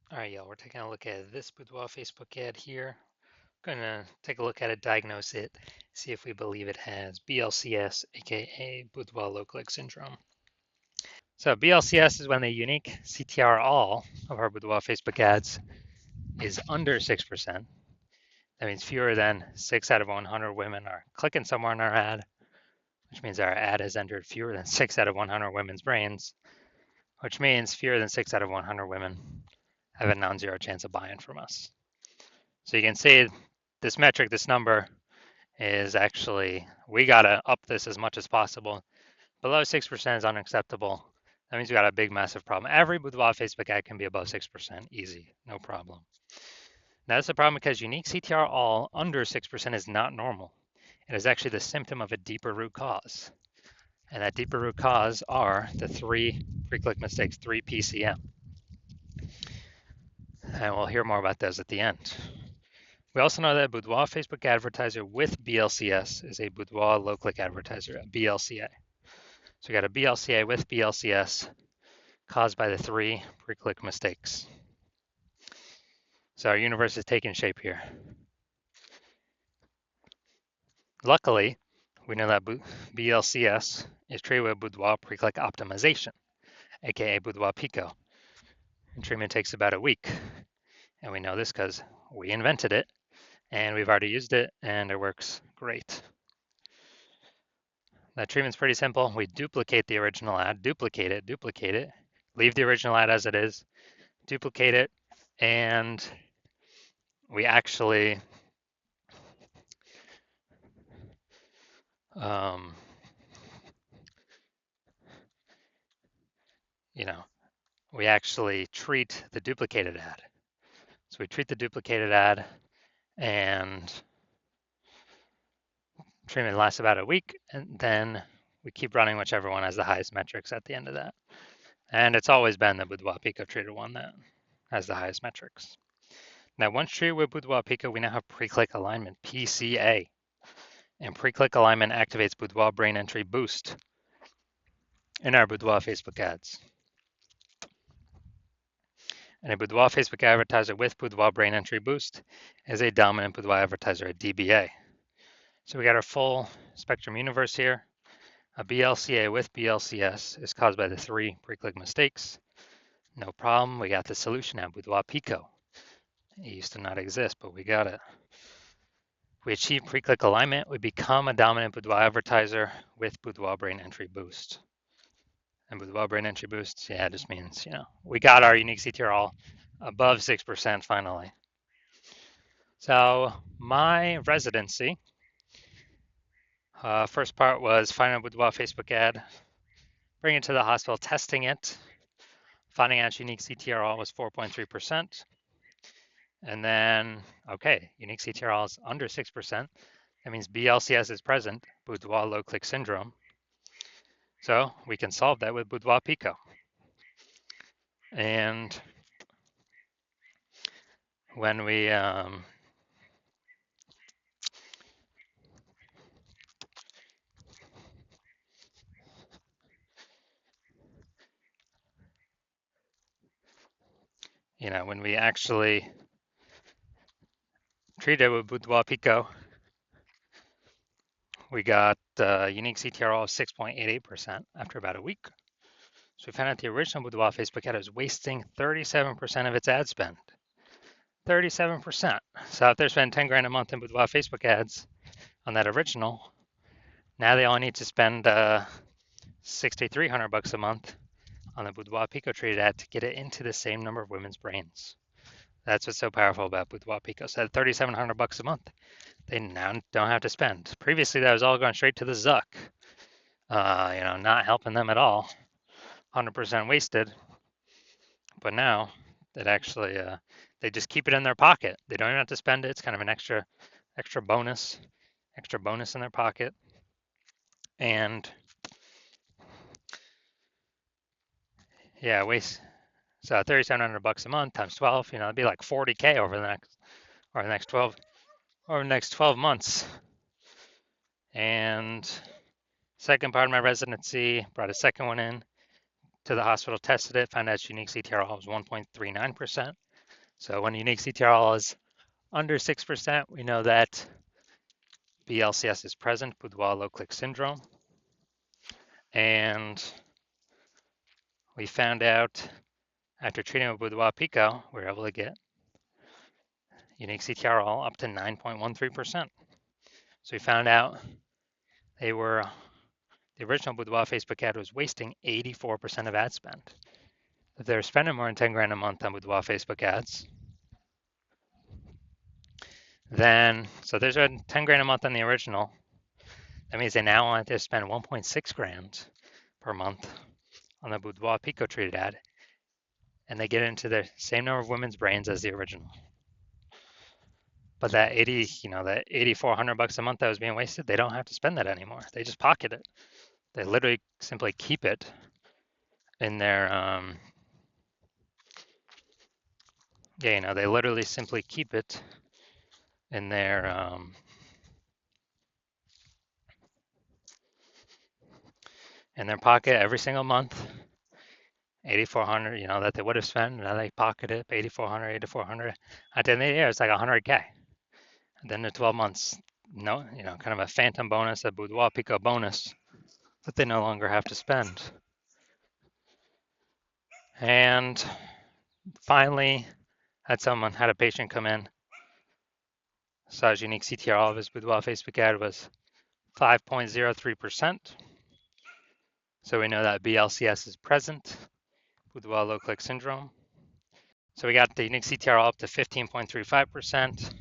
All right, y'all, we're taking a look at this Boudoir Facebook ad here. Going to take a look at it, diagnose it, see if we believe it has BLCS, aka Boudoir low click syndrome. So BLCS is when the unique CTR all of our Boudoir Facebook ads is under 6%. That means fewer than 6 out of 100 women are clicking somewhere in our ad, which means our ad has entered fewer than 6 out of 100 women's brains, which means fewer than 6 out of 100 women have a non-zero chance of buying from us. So you can see this metric, this number is actually, we got to up this as much as possible. Below 6% is unacceptable. That means we got a big, massive problem. Every Boudoir Facebook ad can be above 6%, easy, no problem. Now, that's a problem because unique CTR all under 6% is not normal. It is actually the symptom of a deeper root cause. And that deeper root cause are the three pre-click mistakes, 3 PCM. And we'll hear more about those at the end. We also know that Boudoir Facebook advertiser with BLCS is a Boudoir low click advertiser, a BLCA. So we got a BLCA with BLCS caused by the 3 pre-click mistakes. So our universe is taking shape here. Luckily, we know that BLCS is treated with Boudoir pre-click optimization, aka Boudoir Pico. And treatment takes about a week. And we know this because we invented it and we've already used it and it works great. That treatment's pretty simple. We duplicate the original ad, duplicate it, leave the original ad as it is, duplicate it, and we actually um, we actually treat the duplicated ad. So we treat the duplicated ad and treatment lasts about a week, and then we keep running whichever one has the highest metrics at the end of that. And it's always been the Boudoir Pico treated one that has the highest metrics. Now, once treated with Boudoir Pico, we now have pre-click alignment, PCA. And pre-click alignment activates Boudoir brain entry boost in our Boudoir Facebook ads. And a Boudoir Facebook advertiser with Boudoir brain entry boost is a dominant Boudoir advertiser, a DBA. So we got our full spectrum universe here. A BLCA with BLCS is caused by the 3 pre-click mistakes. No problem, we got the solution now, Boudoir Pico. It used to not exist, but we got it. We achieve pre-click alignment, we become a dominant Boudoir advertiser with Boudoir brain entry boost. And Boudoir brain entry boost, yeah, it just means, we got our unique CTR all above 6% finally. So my residency, first part was finding a Boudoir Facebook ad, bringing it to the hospital, testing it, finding out unique CTR all was 4.3%. And then, okay, unique CTR all is under 6%. That means BLCS is present, Boudoir low click syndrome. So we can solve that with Boudoir Pico. And when we when we actually treat it with Boudoir Pico, we got unique CTR of 6.88% after about a week. So we found out the original Boudoir Facebook ad was wasting 37% of its ad spend. 37%. So if they're spending 10 grand a month in Boudoir Facebook ads on that original, now they only need to spend $6,300 a month on the Boudoir Pico treated ad to get it into the same number of women's brains. That's what's so powerful about Boudoir Pico. So at $3,700 a month, they now don't have to spend. Previously, that was all going straight to the Zuck. Not helping them at all. 100% wasted. But now it actually, they just keep it in their pocket. They don't even have to spend it. It's kind of an extra bonus in their pocket. And yeah, so $3,700 a month times 12, it'd be like 40K over the next 12 months. And second part of my residency, brought a second one in to the hospital, tested it, found out its unique CTR was 1.39%. So when unique CTRL is under 6%, we know that BLCS is present, Boudoir low click syndrome. And we found out after treating with Boudoir Pico, we were able to get unique CTRL up to 9.13%. So we found out the original Boudoir Facebook ad was wasting 84% of ad spend. If they're spending more than 10 grand a month on Boudoir Facebook ads, then, so there's a 10 grand a month on the original. That means they now want to spend 1.6 grand per month on the Boudoir Pico treated ad, and they get into the same number of women's brains as the original. But that 8,400 bucks a month that was being wasted, they don't have to spend that anymore. They just pocket it. They literally simply keep it in their, they literally simply keep it in their pocket every single month. 8,400, that they would have spent. Now they pocket it, 8,400, 8,400. At the end of the year, it's like 100K. And then the 12 months, kind of a phantom bonus, a Boudoir Pico bonus that they no longer have to spend. And finally, had a patient come in, saw his unique CTRL of his Boudoir Facebook ad was 5.03%. So we know that BLCS is present, Boudoir low click syndrome. So we got the unique CTRL up to 15.35%.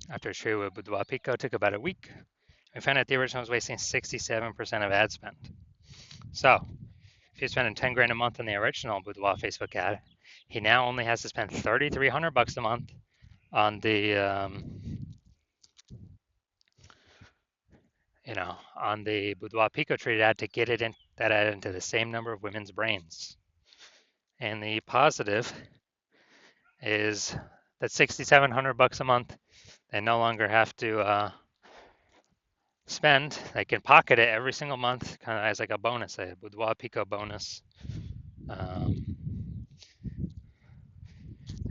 After treated with Boudoir Pico, took about a week. We found out the original was wasting 67% of ad spend. So if you're spending 10 grand a month on the original Boudoir Facebook ad, he now only has to spend 3,300 bucks a month on the on the Boudoir Pico treated ad to get it in that ad into the same number of women's brains. And the positive is that 6,700 bucks a month, they no longer have to spend. They can pocket it every single month, kind of as like a bonus, a Boudoir Pico bonus. And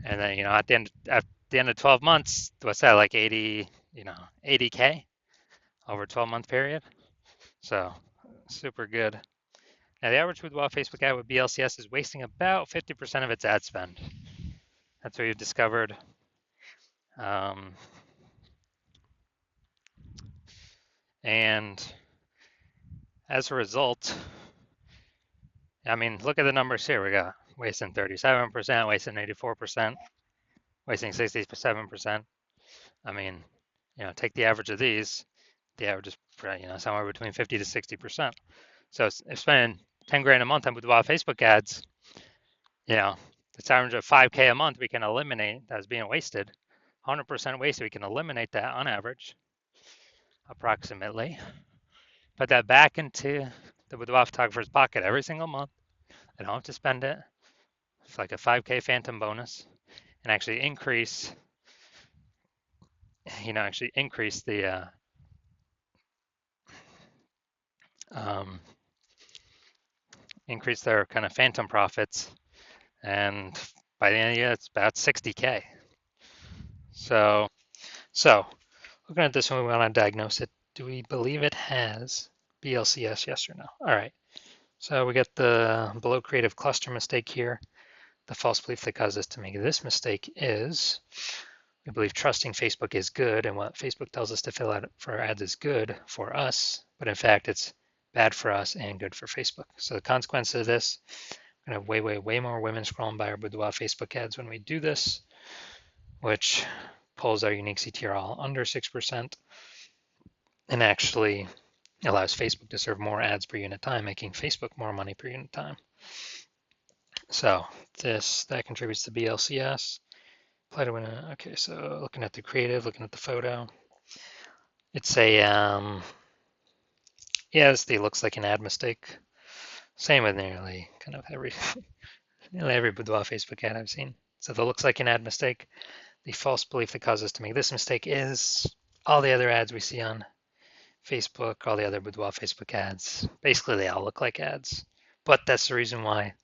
then at the end of 12 months, what's that, like 80K over a 12-month period? So super good. Now the average Boudoir Facebook ad with BLCS is wasting about 50% of its ad spend. That's what we've discovered. And as a result, look at the numbers here. We got wasting 37%, wasting 84%, wasting 67%. Take the average of these. The average is somewhere between 50 to 60%. So if spending 10 grand a month on Boudoir Facebook ads, it's average of 5K a month we can eliminate that's being wasted. 100% wasted, we can eliminate that on average, approximately. Put that back into the Boudoir photographer's pocket every single month. They don't have to spend it. It's like a 5K phantom bonus, and actually increase the increase their kind of phantom profits, and by the end of the year, it's about 60K. So looking at this one, we want to diagnose it. Do we believe it has BLCS, yes or no? All right. So we got the below creative cluster mistake here. The false belief that caused us to make this mistake is we believe trusting Facebook is good, and what Facebook tells us to fill out for our ads is good for us, but in fact, it's bad for us and good for Facebook. So the consequence of this, we're going to have way more women scrolling by our Boudoir Facebook ads when we do this, which pulls our unique CTRL under 6% and actually allows Facebook to serve more ads per unit time, making Facebook more money per unit time. So that contributes to BLCS. Apply to win. Okay, so looking at the creative, looking at the photo, it's a it looks like an ad mistake. Same with nearly kind of every Boudoir Facebook ad I've seen. So if it looks like an ad mistake, the false belief that causes us to make this mistake is all the other ads we see on Facebook, all the other Boudoir Facebook ads. Basically, they all look like ads. But that's the reason why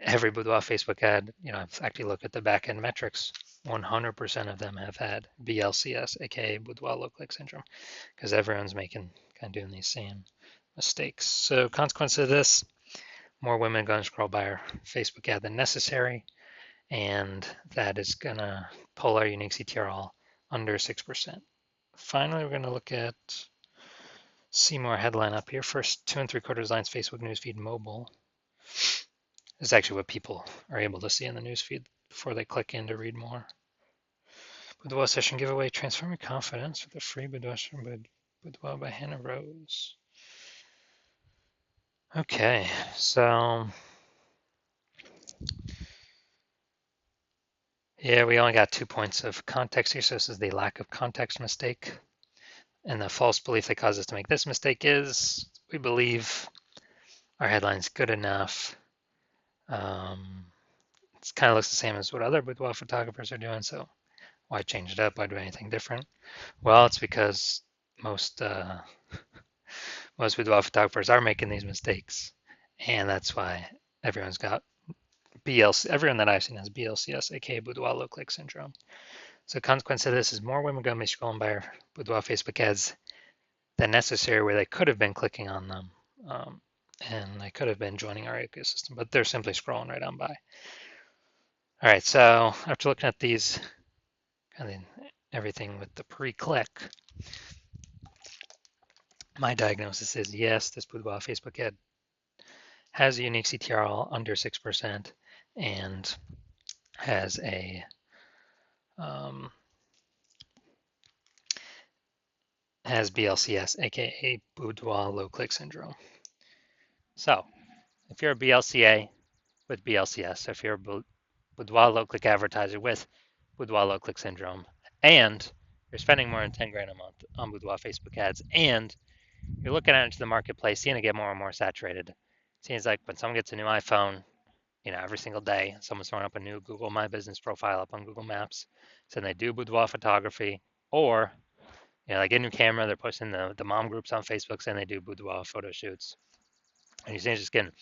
every Boudoir Facebook ad, I've actually looked at the back end metrics. 100% of them have had BLCS, aka Boudoir low click syndrome, because everyone's kind of doing these same mistakes. So, consequence of this, more women are going to scroll by our Facebook ad than necessary, and that is going to pull our unique CTR under 6%. Finally, we're going to look at see more headline up here. First 2 3/4 lines Facebook newsfeed mobile. This is actually what people are able to see in the newsfeed before they click in to read more. Boudoir session giveaway, transform your confidence with a free Boudoir by Hannah Rose. Okay, so yeah, we only got 2 points of context here, so this is the lack of context mistake. And the false belief that caused us to make this mistake is we believe our headline's good enough. It kind of looks the same as what other boudoir photographers are doing, so why change it up? Why do anything different? Well, it's because most boudoir photographers are making these mistakes, and that's why everyone's got BLC. Everyone that I've seen has BLCS, aka boudoir low click syndrome. So, consequence of this is more women going to be scrolling by our boudoir Facebook ads than necessary, where they could have been clicking on them, and they could have been joining our ecosystem, but they're simply scrolling right on by. All right, so after looking at these, kind of everything with the pre-click, my diagnosis is yes, this boudoir Facebook ad has a unique CTR under 6% and has a has BLCS, aka boudoir low click syndrome. So if you're a BLCA with BLCS, if you're a boudoir low click advertiser with boudoir low click syndrome, and you're spending more than 10 grand a month on boudoir Facebook ads, and you're looking out into the marketplace, seeing it get more and more saturated. It seems like when someone gets a new iPhone, every single day, someone's throwing up a new Google My Business profile up on Google Maps, saying they do boudoir photography, or they get a new camera, they're posting the mom groups on Facebook saying they do boudoir photo shoots. And you see it's just getting,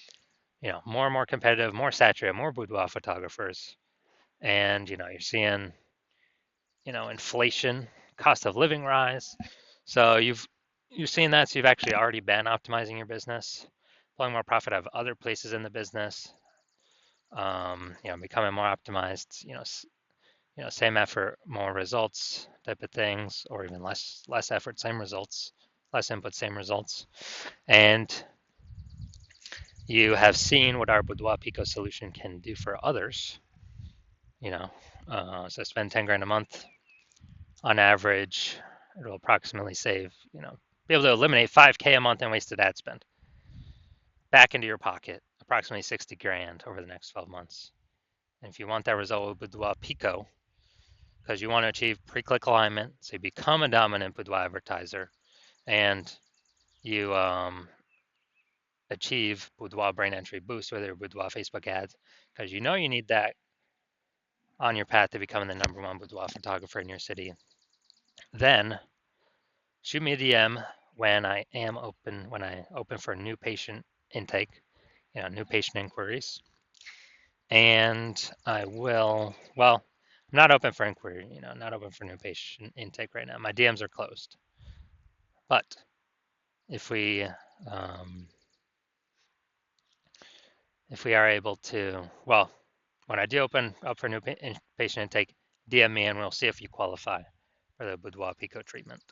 more and more competitive, more saturated, more boudoir photographers. And, you're seeing, inflation, cost of living rise. So you've seen that, so you've actually already been optimizing your business, pulling more profit out of other places in the business, becoming more optimized, same effort, more results type of things, or even less effort, same results, less input, same results. And you have seen what our Boudoir Pico solution can do for others. So spend 10 grand a month on average, it'll approximately save, be able to eliminate 5K a month in wasted ad spend back into your pocket, approximately 60 grand over the next 12 months. And if you want that result with Boudoir Pico, because you want to achieve pre-click alignment, so you become a dominant boudoir advertiser, and you achieve boudoir brain entry boost with your boudoir Facebook ads, because you need that on your path to becoming the #1 boudoir photographer in your city. Then shoot me a DM when I open for new patient intake, new patient inquiries. And I will, well, I'm not open for inquiry, not open for new patient intake right now. My DMs are closed. But if we are able to, well, when I do open up for new patient intake, DM me and we'll see if you qualify for the Boudoir Pico treatment.